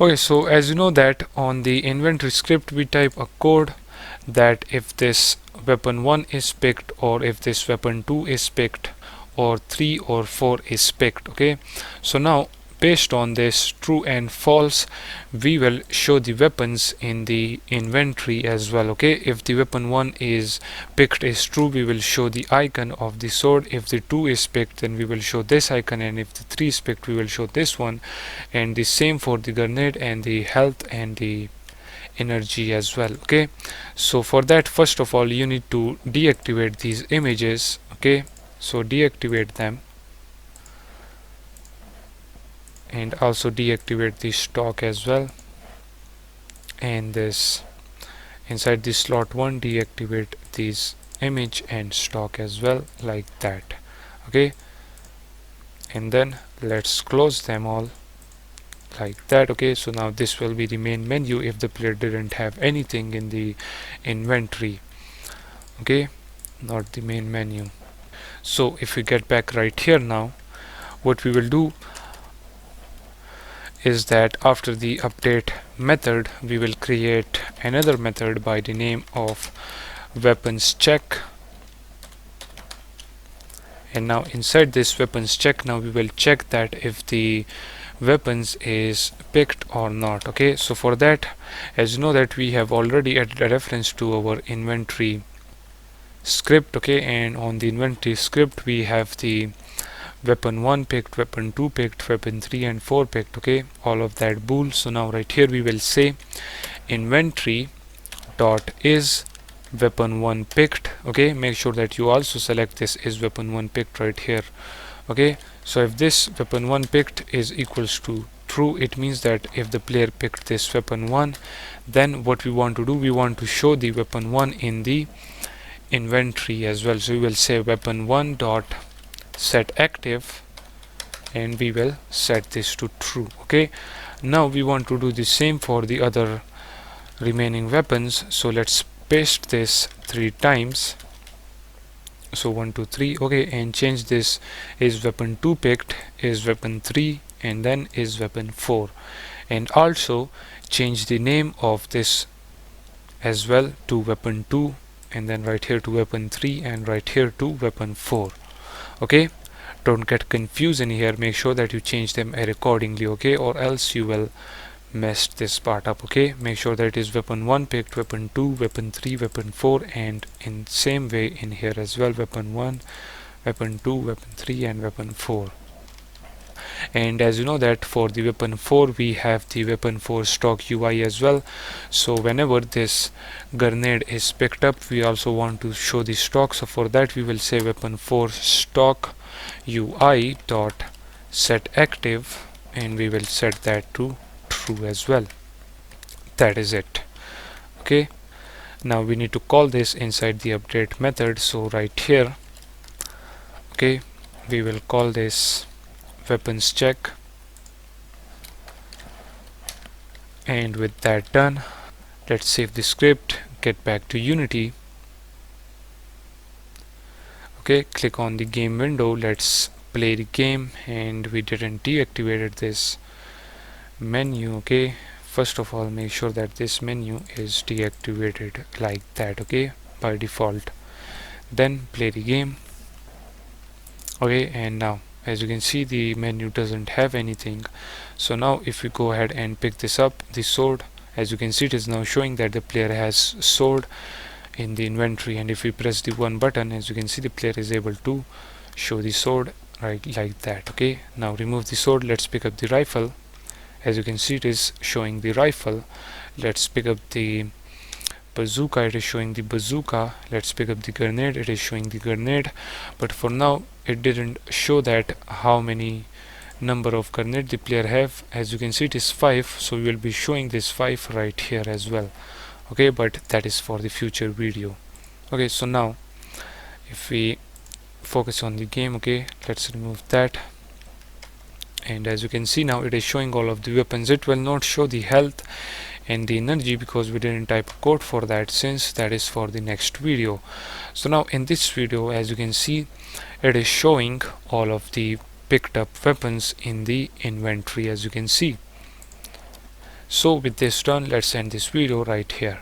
Okay, so as you know that on the inventory script we type a code that if this weapon 1 is picked, or if this weapon 2 is picked, or 3 or 4 is picked. Okay, so now based on this true and false, we will show the weapons in the inventory as well. Okay, if the weapon 1 is picked is true, we will show the icon of the sword. If the 2 is picked, then we will show this icon, and if the 3 is picked, we will show this one. And the same for the grenade and the health and the energy as well. Okay, so for that, first of all, you need to deactivate these images. Okay, so deactivate them, and also deactivate the stock as well, and this inside the slot 1 deactivate these image and stock as well, like that. Okay, and then let's close them all like that. Okay, so now this will be the main menu if the player didn't have anything in the inventory. Okay, not the main menu. So if we get back right here now, what we will do is that after the update method, we will create another method by the name of weapons check. And now inside this weapons check, now we will check that if the weapons is picked or not. Okay, so for that, as you know that we have already added a reference to our inventory script. Okay, and on the inventory script we have the weapon 1 picked, weapon 2 picked, weapon 3 and 4 picked. Okay, all of that bool. So now right here we will say inventory dot is weapon 1 picked. Okay, make sure that you also select this is weapon 1 picked right here. Okay, so if this weapon 1 picked is equals to true, it means that if the player picked this weapon 1, then what we want to do, we want to show the weapon 1 in the inventory as well. So we will say weapon 1 dot set active, and we will set this to true. Okay, now we want to do the same for the other remaining weapons. So let's paste this 3 times. So 1 2 3. Okay, and change this is weapon 2 picked, is weapon 3, and then is weapon 4, and also change the name of this as well to weapon 2, and then right here to weapon 3, and right here to weapon 4. Okay, don't get confused in here, make sure that you change them accordingly. Okay, or else you will mess this part up. Okay, make sure that it is weapon 1 picked, weapon 2, weapon 3, weapon 4, and in same way in here as well, weapon 1, weapon 2, weapon 3 and weapon 4. And as you know that for the weapon 4 we have the weapon 4 stock UI as well. So whenever this grenade is picked up, we also want to show the stock. So for that we will say weapon 4 stock UI dot set active, and we will set that to true as well. That is it. Okay, now we need to call this inside the update method. So right here, okay, we will call this weapons check, and with that done, let's save the script, get back to Unity. Okay, click on the game window, let's play the game, and we didn't deactivated this menu. Okay, first of all make sure that this menu is deactivated like that, okay, by default. Then play the game. Okay, and now as you can see the menu doesn't have anything. So now if we go ahead and pick this up, the sword, as you can see it is now showing that the player has sword in the inventory, and if we press the 1 button, as you can see the player is able to show the sword right like that. Okay, now remove the sword, let's pick up the rifle. As you can see it is showing the rifle. Let's pick up the bazooka, it is showing the bazooka. Let's pick up the grenade, it is showing the grenade. But for now it didn't show that how many number of grenade the player have. As you can see it is 5, so we will be showing this 5 right here as well. Okay, but that is for the future video. Okay, so now if we focus on the game, okay, let's remove that, and as you can see now it is showing all of the weapons. It will not show the health and the energy because we didn't type a code for that, since that is for the next video. So now in this video, as you can see, it is showing all of the picked up weapons in the inventory, as you can see. So with this done, let's end this video right here.